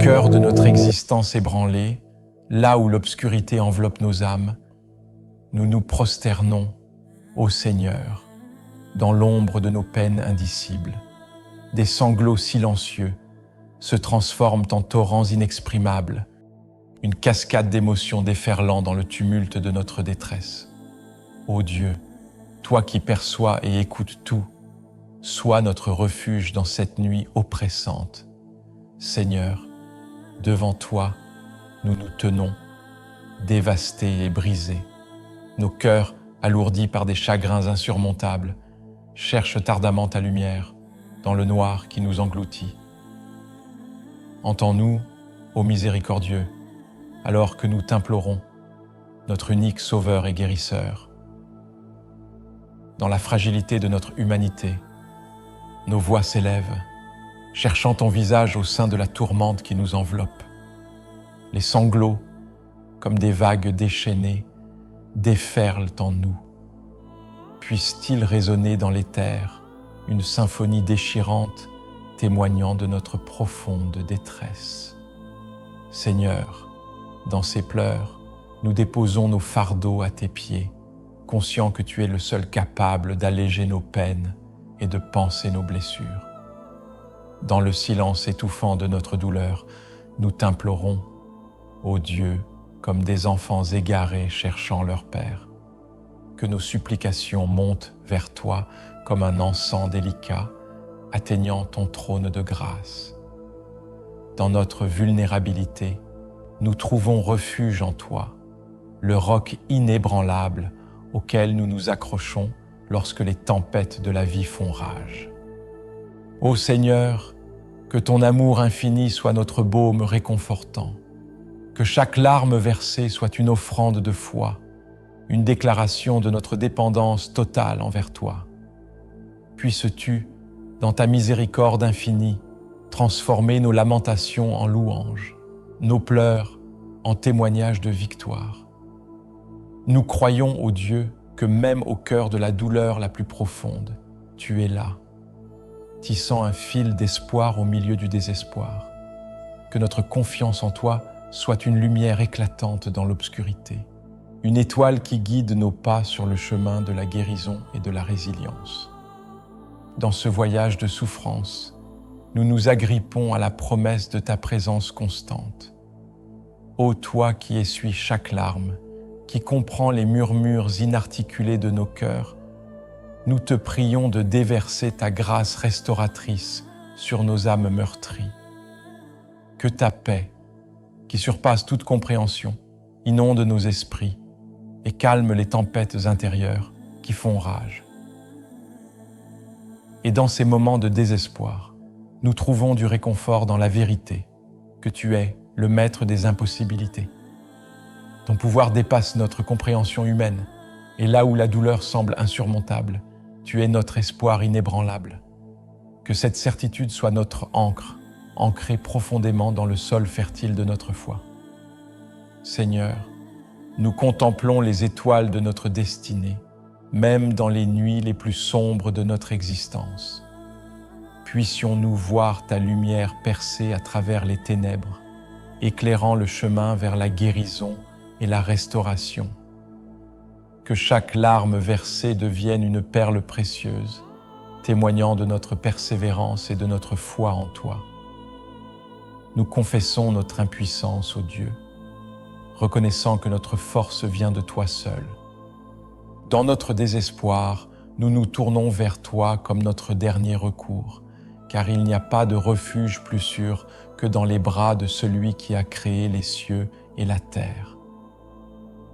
cœur de notre existence ébranlée, là où l'obscurité enveloppe nos âmes, nous nous prosternons, ô Seigneur, dans l'ombre de nos peines indicibles. Des sanglots silencieux se transforment en torrents inexprimables, une cascade d'émotions déferlant dans le tumulte de notre détresse. Ô Dieu, toi qui perçois et écoutes tout, sois notre refuge dans cette nuit oppressante. Seigneur, devant toi, nous nous tenons, dévastés et brisés. Nos cœurs, alourdis par des chagrins insurmontables, cherchent ardemment ta lumière dans le noir qui nous engloutit. Entends-nous, ô miséricordieux, alors que nous t'implorons, notre unique sauveur et guérisseur. Dans la fragilité de notre humanité, nos voix s'élèvent, cherchant ton visage au sein de la tourmente qui nous enveloppe. Les sanglots, comme des vagues déchaînées, déferlent en nous. Puisse-t-il résonner dans l'éther une symphonie déchirante témoignant de notre profonde détresse. Seigneur, dans ces pleurs, nous déposons nos fardeaux à tes pieds, conscients que tu es le seul capable d'alléger nos peines et de panser nos blessures. Dans le silence étouffant de notre douleur, nous t'implorons, ô Dieu, comme des enfants égarés cherchant leur Père. Que nos supplications montent vers toi comme un encens délicat, atteignant ton trône de grâce. Dans notre vulnérabilité, nous trouvons refuge en toi, le roc inébranlable auquel nous nous accrochons lorsque les tempêtes de la vie font rage. Ô Seigneur, que ton amour infini soit notre baume réconfortant, que chaque larme versée soit une offrande de foi, une déclaration de notre dépendance totale envers toi. Puisses-tu, dans ta miséricorde infinie, transformer nos lamentations en louanges, nos pleurs en témoignages de victoire. Nous croyons, ô Dieu, que même au cœur de la douleur la plus profonde, tu es là, tissant un fil d'espoir au milieu du désespoir. Que notre confiance en toi soit une lumière éclatante dans l'obscurité, une étoile qui guide nos pas sur le chemin de la guérison et de la résilience. Dans ce voyage de souffrance, nous nous agrippons à la promesse de ta présence constante. Ô toi qui essuies chaque larme, qui comprends les murmures inarticulés de nos cœurs, nous te prions de déverser ta grâce restauratrice sur nos âmes meurtries. Que ta paix, qui surpasse toute compréhension, inonde nos esprits et calme les tempêtes intérieures qui font rage. Et dans ces moments de désespoir, nous trouvons du réconfort dans la vérité, que tu es le maître des impossibilités. Ton pouvoir dépasse notre compréhension humaine, et là où la douleur semble insurmontable, tu es notre espoir inébranlable. Que cette certitude soit notre ancre, ancrée profondément dans le sol fertile de notre foi. Seigneur, nous contemplons les étoiles de notre destinée, même dans les nuits les plus sombres de notre existence. Puissions-nous voir ta lumière percer à travers les ténèbres, éclairant le chemin vers la guérison et la restauration. Que chaque larme versée devienne une perle précieuse, témoignant de notre persévérance et de notre foi en toi. Nous confessons notre impuissance, ô Dieu, reconnaissant que notre force vient de toi seul. Dans notre désespoir, nous nous tournons vers toi comme notre dernier recours, car il n'y a pas de refuge plus sûr que dans les bras de celui qui a créé les cieux et la terre.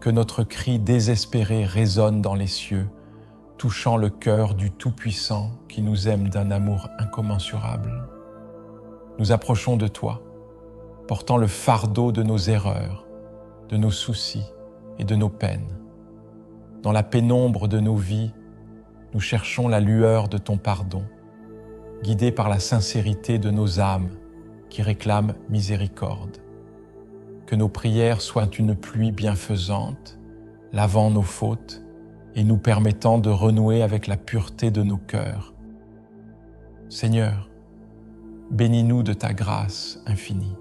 Que notre cri désespéré résonne dans les cieux, touchant le cœur du Tout-Puissant qui nous aime d'un amour incommensurable. Nous approchons de toi, portant le fardeau de nos erreurs, de nos soucis et de nos peines. Dans la pénombre de nos vies, nous cherchons la lueur de ton pardon, guidés par la sincérité de nos âmes qui réclament miséricorde. Que nos prières soient une pluie bienfaisante, lavant nos fautes et nous permettant de renouer avec la pureté de nos cœurs. Seigneur, bénis-nous de ta grâce infinie.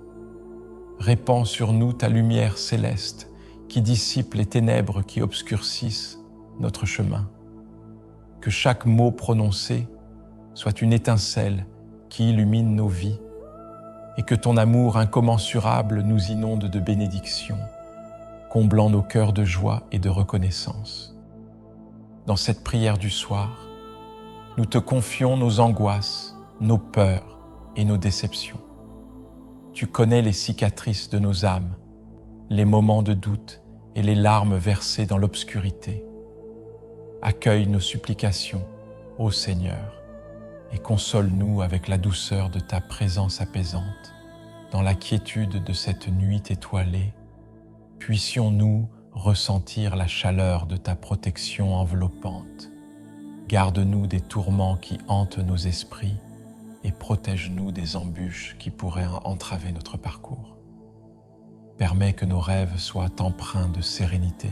Répands sur nous ta lumière céleste qui dissipe les ténèbres qui obscurcissent notre chemin. Que chaque mot prononcé soit une étincelle qui illumine nos vies et que ton amour incommensurable nous inonde de bénédictions, comblant nos cœurs de joie et de reconnaissance. Dans cette prière du soir, nous te confions nos angoisses, nos peurs et nos déceptions. Tu connais les cicatrices de nos âmes, les moments de doute et les larmes versées dans l'obscurité. Accueille nos supplications, ô Seigneur, et console-nous avec la douceur de ta présence apaisante. Dans la quiétude de cette nuit étoilée, puissions-nous ressentir la chaleur de ta protection enveloppante. Garde-nous des tourments qui hantent nos esprits et protège-nous des embûches qui pourraient entraver notre parcours. Permets que nos rêves soient empreints de sérénité,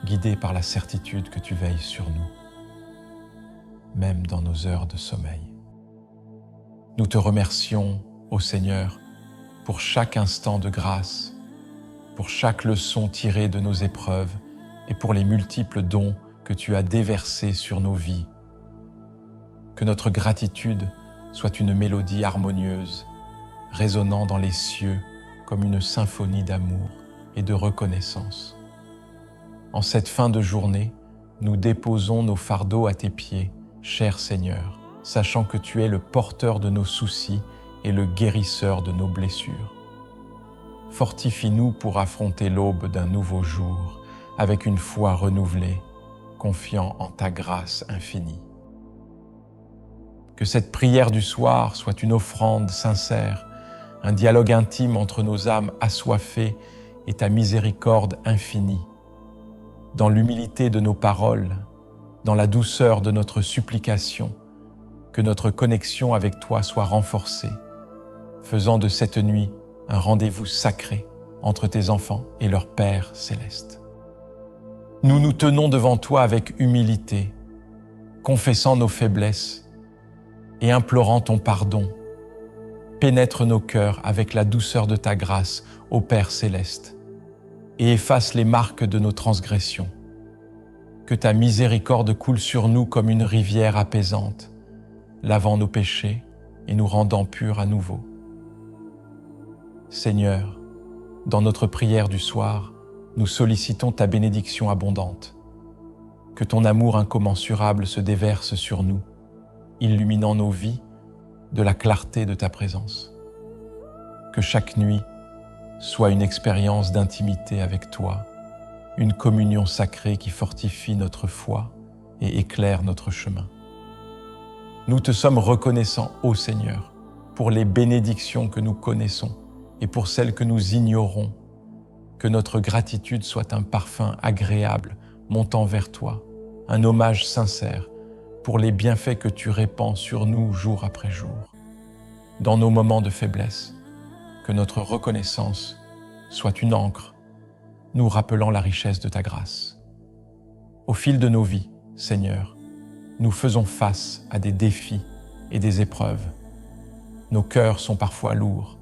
guidés par la certitude que tu veilles sur nous, même dans nos heures de sommeil. Nous te remercions, ô Seigneur, pour chaque instant de grâce, pour chaque leçon tirée de nos épreuves et pour les multiples dons que tu as déversés sur nos vies. Que notre gratitude soit une mélodie harmonieuse, résonnant dans les cieux comme une symphonie d'amour et de reconnaissance. En cette fin de journée, nous déposons nos fardeaux à tes pieds, cher Seigneur, sachant que tu es le porteur de nos soucis et le guérisseur de nos blessures. Fortifie-nous pour affronter l'aube d'un nouveau jour avec une foi renouvelée, confiant en ta grâce infinie. Que cette prière du soir soit une offrande sincère, un dialogue intime entre nos âmes assoiffées et ta miséricorde infinie. Dans l'humilité de nos paroles, dans la douceur de notre supplication, que notre connexion avec toi soit renforcée, faisant de cette nuit un rendez-vous sacré entre tes enfants et leur Père céleste. Nous nous tenons devant toi avec humilité, confessant nos faiblesses et implorant ton pardon. Pénètre nos cœurs avec la douceur de ta grâce, ô Père céleste, et efface les marques de nos transgressions. Que ta miséricorde coule sur nous comme une rivière apaisante, lavant nos péchés et nous rendant purs à nouveau. Seigneur, dans notre prière du soir, nous sollicitons ta bénédiction abondante. Que ton amour incommensurable se déverse sur nous, illuminant nos vies de la clarté de ta présence. Que chaque nuit soit une expérience d'intimité avec toi, une communion sacrée qui fortifie notre foi et éclaire notre chemin. Nous te sommes reconnaissants, ô Seigneur, pour les bénédictions que nous connaissons et pour celles que nous ignorons. Que notre gratitude soit un parfum agréable montant vers toi, un hommage sincère pour les bienfaits que tu répands sur nous jour après jour. Dans nos moments de faiblesse, que notre reconnaissance soit une ancre, nous rappelant la richesse de ta grâce. Au fil de nos vies, Seigneur, nous faisons face à des défis et des épreuves. Nos cœurs sont parfois lourds,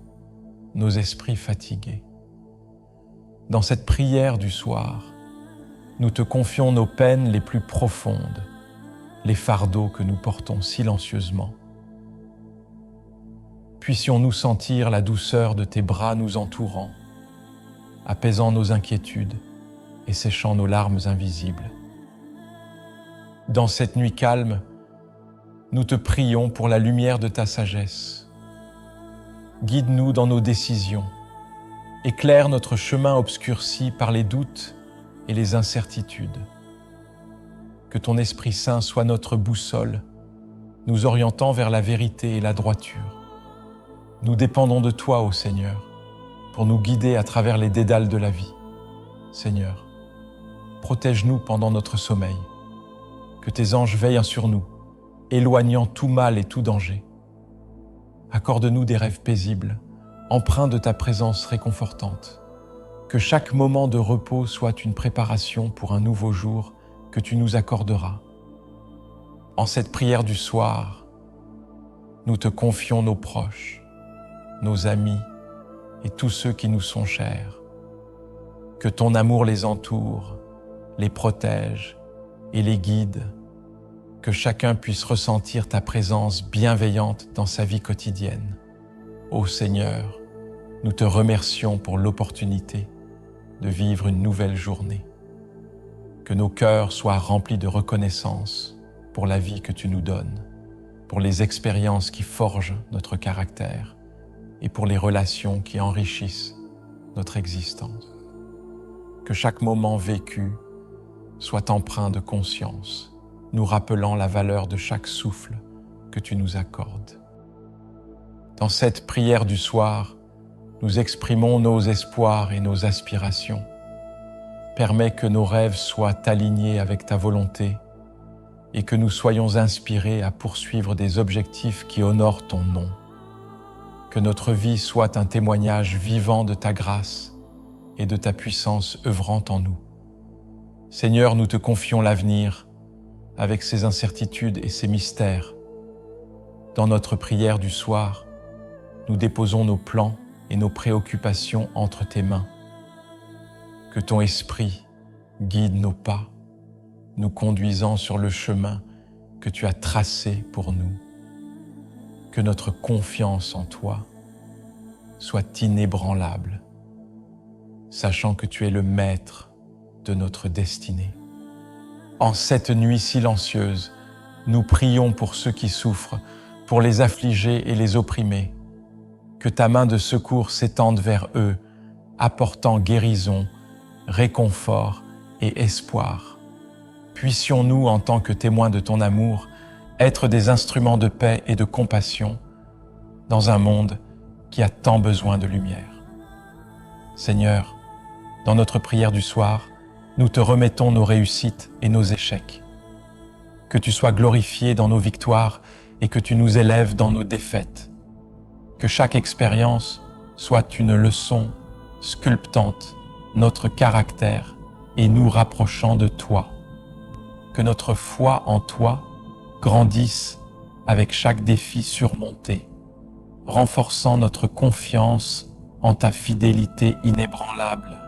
nos esprits fatigués. Dans cette prière du soir, nous te confions nos peines les plus profondes, les fardeaux que nous portons silencieusement. Puissions-nous sentir la douceur de tes bras nous entourant, apaisant nos inquiétudes et séchant nos larmes invisibles. Dans cette nuit calme, nous te prions pour la lumière de ta sagesse. Guide-nous dans nos décisions, éclaire notre chemin obscurci par les doutes et les incertitudes. Que ton Esprit Saint soit notre boussole, nous orientant vers la vérité et la droiture. Nous dépendons de toi, ô Seigneur, pour nous guider à travers les dédales de la vie. Seigneur, protège-nous pendant notre sommeil. Que tes anges veillent sur nous, éloignant tout mal et tout danger. Accorde-nous des rêves paisibles, empreints de ta présence réconfortante. Que chaque moment de repos soit une préparation pour un nouveau jour que tu nous accorderas. En cette prière du soir, nous te confions nos proches, nos amis et tous ceux qui nous sont chers. Que ton amour les entoure, les protège et les guide, que chacun puisse ressentir ta présence bienveillante dans sa vie quotidienne. Ô Seigneur, nous te remercions pour l'opportunité de vivre une nouvelle journée. Que nos cœurs soient remplis de reconnaissance pour la vie que tu nous donnes, pour les expériences qui forgent notre caractère et pour les relations qui enrichissent notre existence. Que chaque moment vécu soit empreint de conscience, nous rappelant la valeur de chaque souffle que tu nous accordes. Dans cette prière du soir, nous exprimons nos espoirs et nos aspirations. Permets que nos rêves soient alignés avec ta volonté et que nous soyons inspirés à poursuivre des objectifs qui honorent ton nom. Que notre vie soit un témoignage vivant de ta grâce et de ta puissance œuvrant en nous. Seigneur, nous te confions l'avenir avec ses incertitudes et ses mystères. Dans notre prière du soir, nous déposons nos plans et nos préoccupations entre tes mains. Que ton esprit guide nos pas, nous conduisant sur le chemin que tu as tracé pour nous. Que notre confiance en toi soit inébranlable, sachant que tu es le maître de notre destinée. En cette nuit silencieuse, nous prions pour ceux qui souffrent, pour les affligés et les opprimés. Que ta main de secours s'étende vers eux, apportant guérison, réconfort et espoir. Puissions-nous, en tant que témoins de ton amour, être des instruments de paix et de compassion dans un monde qui a tant besoin de lumière. Seigneur, dans notre prière du soir, nous te remettons nos réussites et nos échecs. Que tu sois glorifié dans nos victoires et que tu nous élèves dans nos défaites. Que chaque expérience soit une leçon sculptante notre caractère et nous rapprochant de toi. Que notre foi en toi grandisse avec chaque défi surmonté, renforçant notre confiance en ta fidélité inébranlable.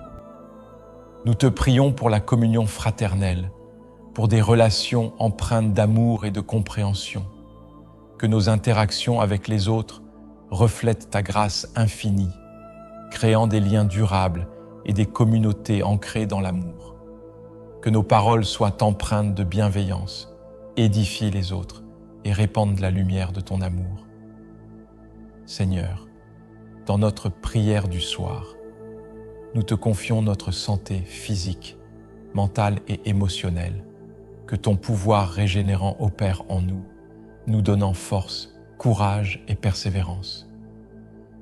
Nous te prions pour la communion fraternelle, pour des relations empreintes d'amour et de compréhension. Que nos interactions avec les autres reflètent ta grâce infinie, créant des liens durables et des communautés ancrées dans l'amour. Que nos paroles soient empreintes de bienveillance, édifient les autres et répandent la lumière de ton amour. Seigneur, dans notre prière du soir, nous te confions notre santé physique, mentale et émotionnelle. Que ton pouvoir régénérant opère en nous, nous donnant force, courage et persévérance.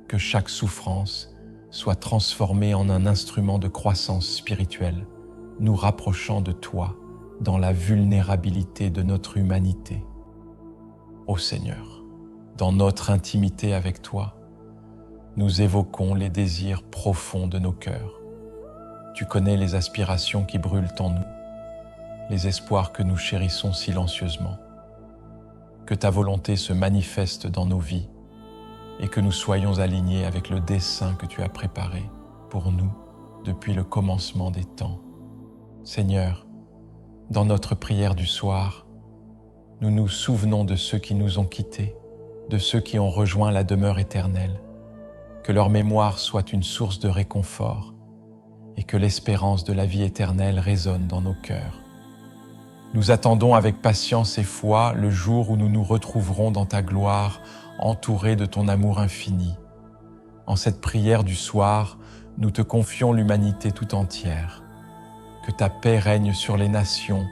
Que chaque souffrance soit transformée en un instrument de croissance spirituelle, nous rapprochant de toi dans la vulnérabilité de notre humanité. Ô Seigneur, dans notre intimité avec toi, nous évoquons les désirs profonds de nos cœurs. Tu connais les aspirations qui brûlent en nous, les espoirs que nous chérissons silencieusement. Que ta volonté se manifeste dans nos vies et que nous soyons alignés avec le dessein que tu as préparé pour nous depuis le commencement des temps. Seigneur, dans notre prière du soir, nous nous souvenons de ceux qui nous ont quittés, de ceux qui ont rejoint la demeure éternelle. Que leur mémoire soit une source de réconfort et que l'espérance de la vie éternelle résonne dans nos cœurs. Nous attendons avec patience et foi le jour où nous nous retrouverons dans ta gloire, entourés de ton amour infini. En cette prière du soir, nous te confions l'humanité tout entière. Que ta paix règne sur les nations,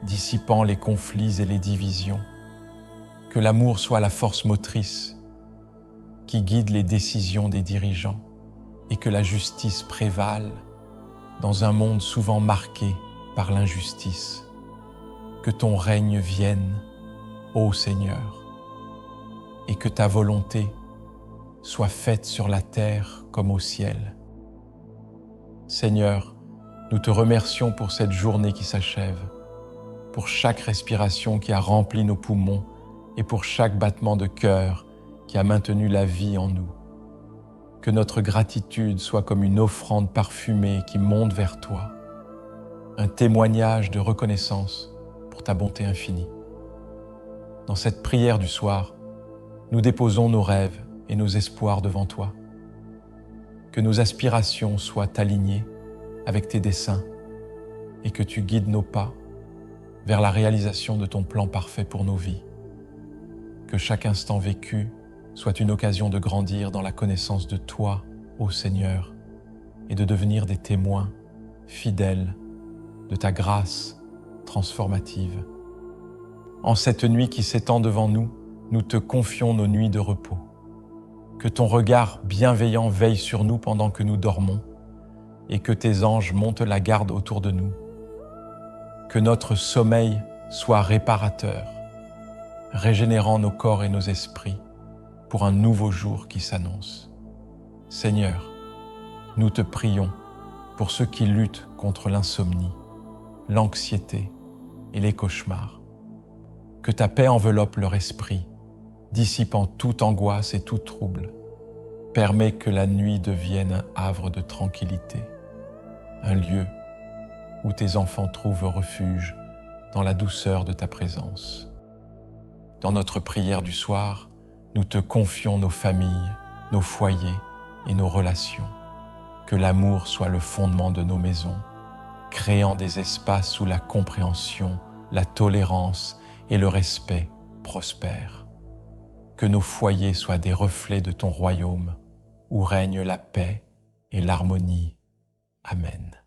dissipant les conflits et les divisions. Que l'amour soit la force motrice qui guide les décisions des dirigeants et que la justice prévale dans un monde souvent marqué par l'injustice. Que ton règne vienne, ô Seigneur, et que ta volonté soit faite sur la terre comme au ciel. Seigneur, nous te remercions pour cette journée qui s'achève, pour chaque respiration qui a rempli nos poumons et pour chaque battement de cœur qui a maintenu la vie en nous. Que notre gratitude soit comme une offrande parfumée qui monte vers toi, un témoignage de reconnaissance pour ta bonté infinie. Dans cette prière du soir, nous déposons nos rêves et nos espoirs devant toi. Que nos aspirations soient alignées avec tes desseins et que tu guides nos pas vers la réalisation de ton plan parfait pour nos vies. Que chaque instant vécu soit une occasion de grandir dans la connaissance de toi, ô Seigneur, et de devenir des témoins fidèles de ta grâce transformative. En cette nuit qui s'étend devant nous, nous te confions nos nuits de repos. Que ton regard bienveillant veille sur nous pendant que nous dormons et que tes anges montent la garde autour de nous. Que notre sommeil soit réparateur, régénérant nos corps et nos esprits pour un nouveau jour qui s'annonce. Seigneur, nous te prions pour ceux qui luttent contre l'insomnie, l'anxiété et les cauchemars. Que ta paix enveloppe leur esprit, dissipant toute angoisse et tout trouble. Permets que la nuit devienne un havre de tranquillité, un lieu où tes enfants trouvent refuge dans la douceur de ta présence. Dans notre prière du soir, nous te confions nos familles, nos foyers et nos relations. Que l'amour soit le fondement de nos maisons, créant des espaces où la compréhension, la tolérance et le respect prospèrent. Que nos foyers soient des reflets de ton royaume, où règne la paix et l'harmonie. Amen.